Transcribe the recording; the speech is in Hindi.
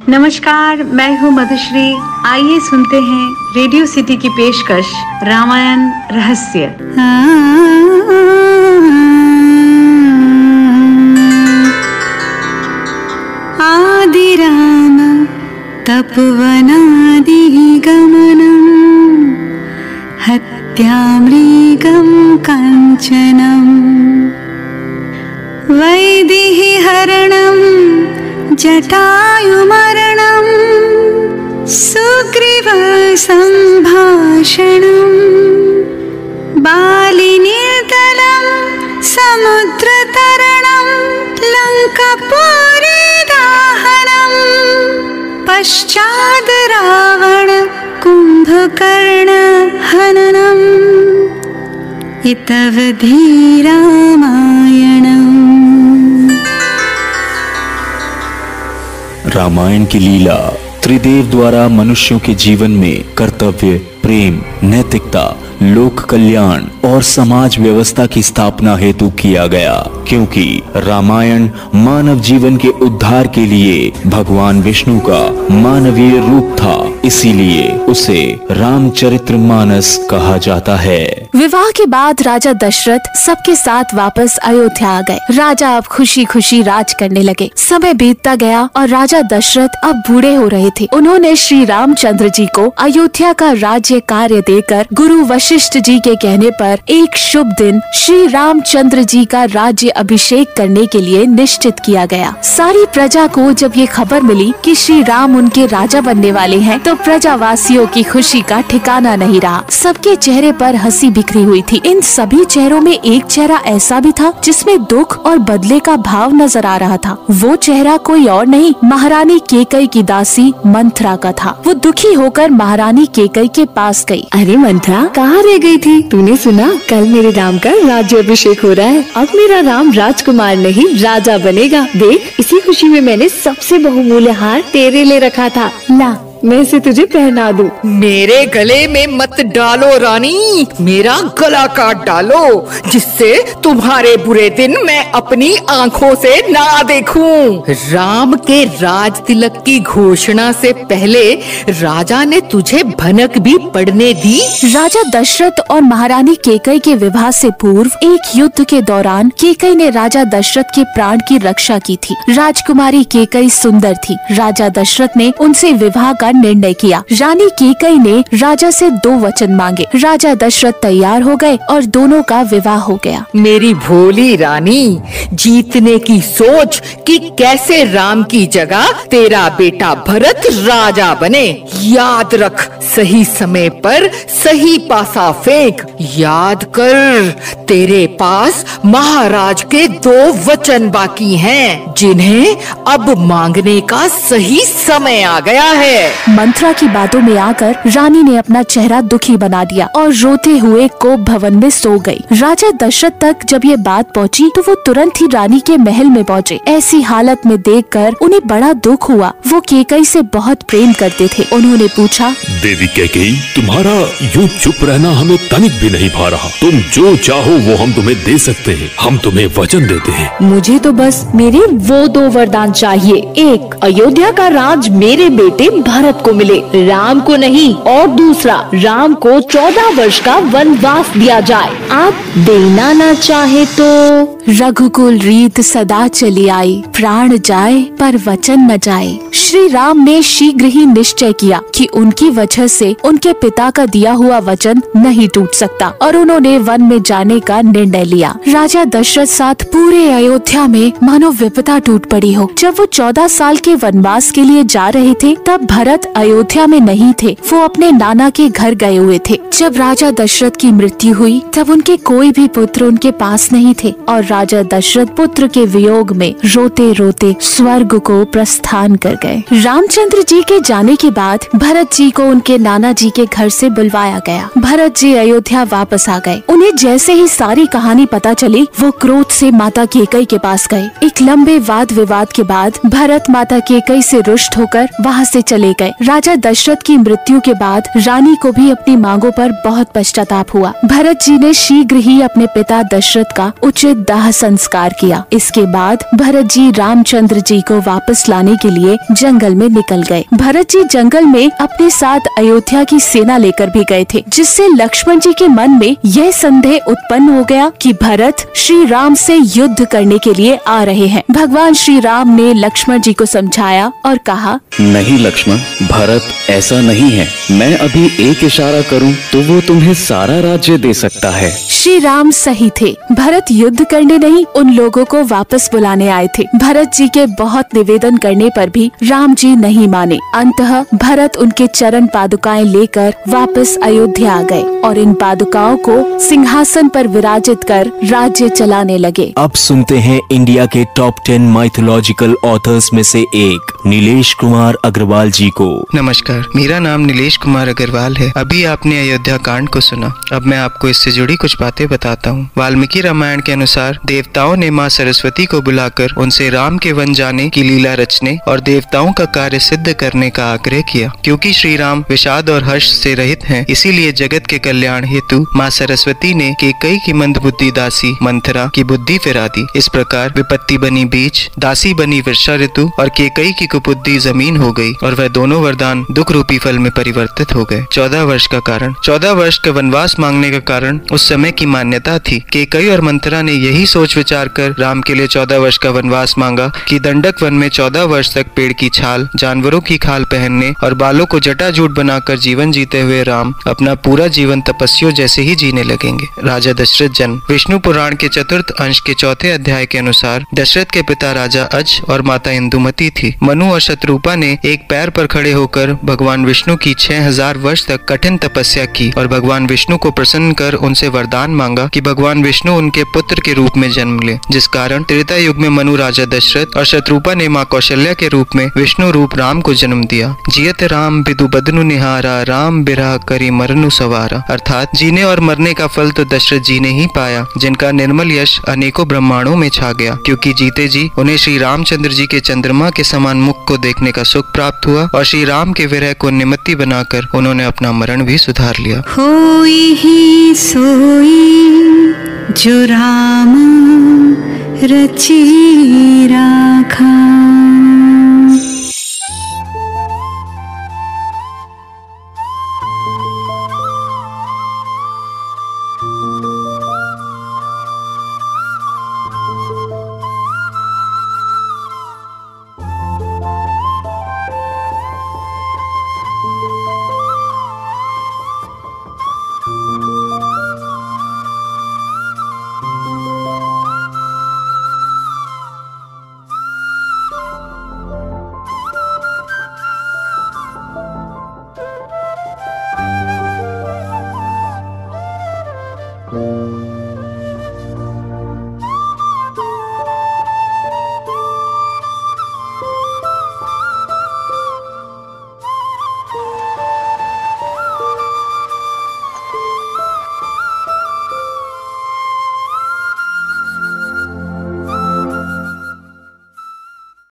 नमस्कार, मैं हूँ मधुश्री। आइए सुनते हैं रेडियो सिटी की पेशकश रामायण रहस्य। आदि राम तपवनादि गमनम् हत्यामृगं काञ्चनम् वैदेही हरणं जटायुमरणं सुग्रीव सम्भाषणं बालिनिर्दलं समुद्रतरणं लङ्कापुरी दाहनं पश्चाद् रावण कुम्भकर्ण हननम् इतवधि रामायणम्। रामायण की लीला त्रिदेव द्वारा मनुष्यों के जीवन में कर्तव्य, प्रेम, नैतिकता, लोक कल्याण और समाज व्यवस्था की स्थापना हेतु किया गया, क्योंकि रामायण मानव जीवन के उद्धार के लिए भगवान विष्णु का मानवीय रूप था। इसीलिए उसे रामचरितमानस कहा जाता है। विवाह के बाद राजा दशरथ सबके साथ वापस अयोध्या आ गए। राजा अब खुशी खुशी राज करने लगे। समय बीतता गया और राजा दशरथ अब बूढ़े हो रहे थे। उन्होंने श्री रामचंद्र जी को अयोध्या का राज्य कार्य देकर गुरु वशिष्ठ जी के कहने पर एक शुभ दिन श्री रामचंद्र जी का राज्य अभिषेक करने के लिए निश्चित किया गया। सारी प्रजा को जब ये खबर मिली कि श्री राम उनके राजा बनने वाले हैं, तो प्रजावासियों की खुशी का ठिकाना नहीं रहा। सबके चेहरे पर हंसी बिखरी हुई थी। इन सभी चेहरों में एक चेहरा ऐसा भी था जिसमें दुख और बदले का भाव नजर आ रहा था। वो चेहरा कोई और नहीं, महारानी केकई की दासी मंथरा का था। वो दुखी होकर महारानी केकई के पास गई। अरे मंथरा, कहाँ रह गई थी? तूने सुना कल मेरे राम का राज्य अभिषेक हो रहा है। अब मेरा राम राजकुमार नहीं राजा बनेगा। देख, इसी खुशी में मैंने सबसे बहुमूल्य हार तेरे लिए रखा था। ला, मैं इसे तुझे पहना दूं। मेरे गले में मत डालो रानी, मेरा गला काट डालो, जिससे तुम्हारे बुरे दिन मैं अपनी आंखों से ना देखूं। राम के राज तिलक की घोषणा से पहले राजा ने तुझे भनक भी पड़ने दी। राजा दशरथ और महारानी केकई के विवाह से पूर्व एक युद्ध के दौरान केकई ने राजा दशरथ के प्राण की रक्षा की थी। राजकुमारी केकई सुंदर थी। राजा दशरथ ने उनसे विवाह का निर्णय किया। रानी केकई ने राजा से 2 वचन मांगे। राजा दशरथ तैयार हो गए और दोनों का विवाह हो गया। मेरी भोली रानी, जीतने की सोच कि कैसे राम की जगह तेरा बेटा भरत राजा बने। याद रख, सही समय पर सही पासा फेंक। याद कर, तेरे पास महाराज के 2 वचन बाकी हैं, जिन्हें अब मांगने का सही समय आ गया है। मंथरा की बातों में आकर रानी ने अपना चेहरा दुखी बना दिया और रोते हुए कोप भवन में सो गई। राजा दशरथ तक जब ये बात पहुंची तो वो तुरंत ही रानी के महल में पहुंचे। ऐसी हालत में देखकर उन्हें बड़ा दुख हुआ। वो केकई से बहुत प्रेम करते थे। उन्होंने पूछा, देवी केकई, तुम्हारा यूं चुप रहना हमें तनिक भी नहीं भा रहा। तुम जो चाहो वो हम तुम्हें दे सकते हैं। हम तुम्हें वचन देते हैं। मुझे तो बस मेरे वो 2 वरदान चाहिए। एक, अयोध्या का राज मेरे बेटे भरत को मिले, राम को नहीं। और दूसरा, राम को 14 वर्ष का वनवास दिया जाए। आप देना ना चाहे तो। रघुकुल रीत सदा चली आई, प्राण जाए पर वचन न जाए। श्री राम ने शीघ्र ही निश्चय किया कि उनकी वजह से उनके पिता का दिया हुआ वचन नहीं टूट सकता और उन्होंने वन में जाने का निर्णय लिया। राजा दशरथ साथ पूरे अयोध्या में मानो विपदा टूट पड़ी हो। जब वो 14 साल के वनवास के लिए जा रहे थे, तब भरत अयोध्या में नहीं थे। वो अपने नाना के घर गए हुए थे। जब राजा दशरथ की मृत्यु हुई, तब उनके कोई भी पुत्र उनके पास नहीं थे और राजा दशरथ पुत्र के वियोग में रोते रोते स्वर्ग को प्रस्थान कर गए। रामचंद्र जी के जाने के बाद भरत जी को उनके नाना जी के घर से बुलवाया गया। भरत जी अयोध्या वापस आ गए। उन्हें जैसे ही सारी कहानी पता चली, वो क्रोध से माता केकई के पास गए। एक लंबे वाद विवाद के बाद भरत माता केकई से रुष्ट होकर वहाँ से चले गए। राजा दशरथ की मृत्यु के बाद रानी को भी अपनी मांगों पर बहुत पश्चाताप हुआ। भरत जी ने शीघ्र ही अपने पिता दशरथ का उचित दाह विवाह संस्कार किया। इसके बाद भरत जी रामचंद्र जी को वापस लाने के लिए जंगल में निकल गए। भरत जी जंगल में अपने साथ अयोध्या की सेना लेकर भी गए थे, जिससे लक्ष्मण जी के मन में यह संदेह उत्पन्न हो गया कि भरत श्री राम से युद्ध करने के लिए आ रहे हैं। भगवान श्री राम ने लक्ष्मण जी को समझाया और कहा, नहीं लक्ष्मण, भरत ऐसा नहीं है। मैं अभी एक इशारा करूं तो वो तुम्हें सारा राज्य दे सकता है। श्री राम सही थे। भरत युद्ध करने नहीं, उन लोगों को वापस बुलाने आए थे। भरत जी के बहुत निवेदन करने पर भी राम जी नहीं माने। अंततः भरत उनके चरण पादुकाएं लेकर वापस अयोध्या आ गए और इन पादुकाओं को सिंहासन पर विराजित कर राज्य चलाने लगे। अब सुनते हैं इंडिया के टॉप 10 माइथोलॉजिकल ऑथर्स में से एक नीलेश कुमार अग्रवाल जी को। नमस्कार, मेरा नाम नीलेश कुमार अग्रवाल है। अभी आपने अयोध्या कांड को सुना। अब मैं आपको इससे जुड़ी कुछ बातें बताता हूँ। वाल्मीकि रामायण के अनुसार देवताओं ने माँ सरस्वती को बुलाकर उनसे राम के वन जाने की लीला रचने और देवताओं का कार्य सिद्ध करने का आग्रह किया। क्योंकि श्री राम विषाद और हर्ष से रहित हैं, इसीलिए जगत के कल्याण हेतु माँ सरस्वती ने केकई की मंदबुद्धि दासी मंथरा की बुद्धि फिरा दी। इस प्रकार विपत्ति बनी बीज, दासी बनी वर्षा ऋतु और केकई की कुबुद्धि जमीन हो गई और वह दोनों वरदान दुख रूपी फल में परिवर्तित हो गए। 14 वर्ष का कारण, 14 वर्ष का वनवास मांगने का कारण उस समय की मान्यता थी। केकई और मंथरा ने यही सोच विचार कर राम के लिए 14 वर्ष का वनवास मांगा कि दंडक वन में 14 वर्ष तक पेड़ की छाल, जानवरों की खाल पहनने और बालों को जटाजूट बनाकर जीवन जीते हुए राम अपना पूरा जीवन तपस्या जैसे ही जीने लगेंगे। राजा दशरथ जन्म। विष्णु पुराण के चतुर्थ अंश के 4थे अध्याय के अनुसार दशरथ के पिता राजा अज और माता इंदुमती थी। मनु और शत्रुपा ने एक पैर पर खड़े होकर भगवान विष्णु की 6000 वर्ष तक कठिन तपस्या की और भगवान विष्णु को प्रसन्न कर उनसे वरदान मांगा कि भगवान विष्णु उनके पुत्र के रूप में जन्म ले, जिस कारण त्रेता युग में मनु राजा दशरथ और शत्रुपा ने माँ कौशल्या के रूप में विष्णु रूप राम को जन्म दिया। जियत राम बिदु बदनु निहारा, राम बिरह करी मरनु सवारा। अर्थात जीने और मरने का फल तो दशरथ जी ने ही पाया, जिनका निर्मल यश अनेकों ब्रह्मांडों में छा गया, क्योंकि जीते जी उन्हें श्री रामचंद्र जी के चंद्रमा के समान मुख को देखने का सुख प्राप्त हुआ और श्री राम के विरह को निमित्त बनाकर उन्होंने अपना मरण भी सुधार लिया। होई ही सोई जो राम रची राखा।